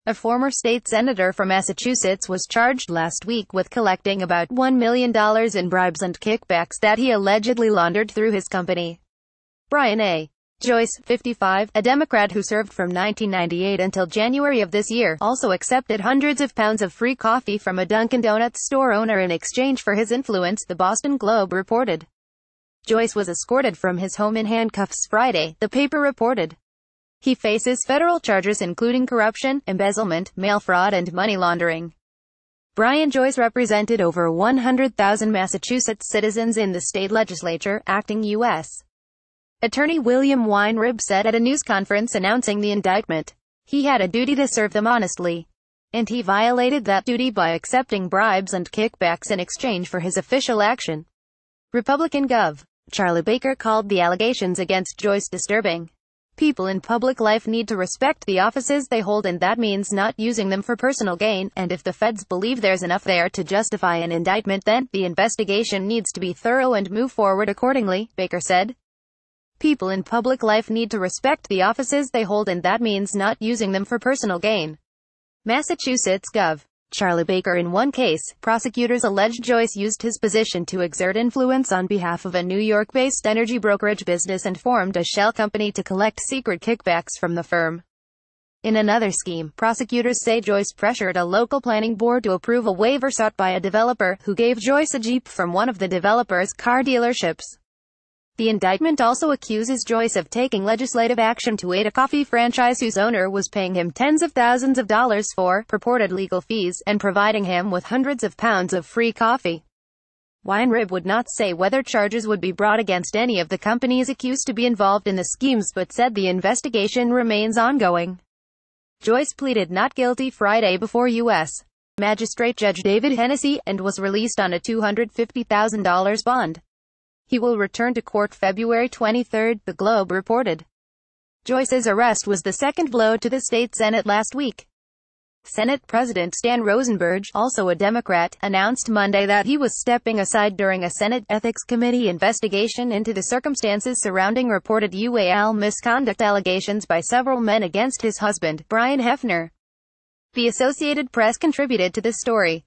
A former state senator from Massachusetts was charged last week with collecting about $1 million in bribes and kickbacks that he allegedly laundered through his company. Brian A. Joyce, 55, a Democrat who served from 1998 until January of this year, also accepted hundreds of pounds of free coffee from a Dunkin Donuts store owner in exchange for his influence, the Boston Globe reported. Joyce was escorted from his home in handcuffs Friday, the paper reported. He faces federal charges including corruption, embezzlement, mail fraud and money laundering. Brian Joyce represented over 100,000 Massachusetts citizens in the state legislature, acting U.S. Attorney William Weinrib said at a news conference announcing the indictment. He had a duty to serve them honestly. And he violated that duty by accepting bribes and kickbacks in exchange for his official action. Republican Gov. Charlie Baker called the allegations against Joyce disturbing. People in public life need to respect the offices they hold, and that means not using them for personal gain, and if the feds believe there's enough there to justify an indictment, then the investigation needs to be thorough and move forward accordingly, Baker said. People in public life need to respect the offices they hold, and that means not using them for personal gain. Massachusetts Gov. Charlie Baker. In one case, prosecutors alleged Joyce used his position to exert influence on behalf of a New York-based energy brokerage business and formed a shell company to collect secret kickbacks from the firm. In another scheme, prosecutors say Joyce pressured a local planning board to approve a waiver sought by a developer, who gave Joyce a Jeep from one of the developer's car dealerships. The indictment also accuses Joyce of taking legislative action to aid a coffee franchise whose owner was paying him tens of thousands of dollars for purported legal fees, and providing him with hundreds of pounds of free coffee. Weinrib would not say whether charges would be brought against any of the companies accused to be involved in the schemes, but said the investigation remains ongoing. Joyce pleaded not guilty Friday before U.S. Magistrate Judge David Hennessy, and was released on a $250,000 bond. He will return to court February 23, the Globe reported. Joyce's arrest was the second blow to the state Senate last week. Senate President Stan Rosenberg, also a Democrat, announced Monday that he was stepping aside during a Senate Ethics Committee investigation into the circumstances surrounding reported UAL misconduct allegations by several men against his husband, Brian Hefner. The Associated Press contributed to this story.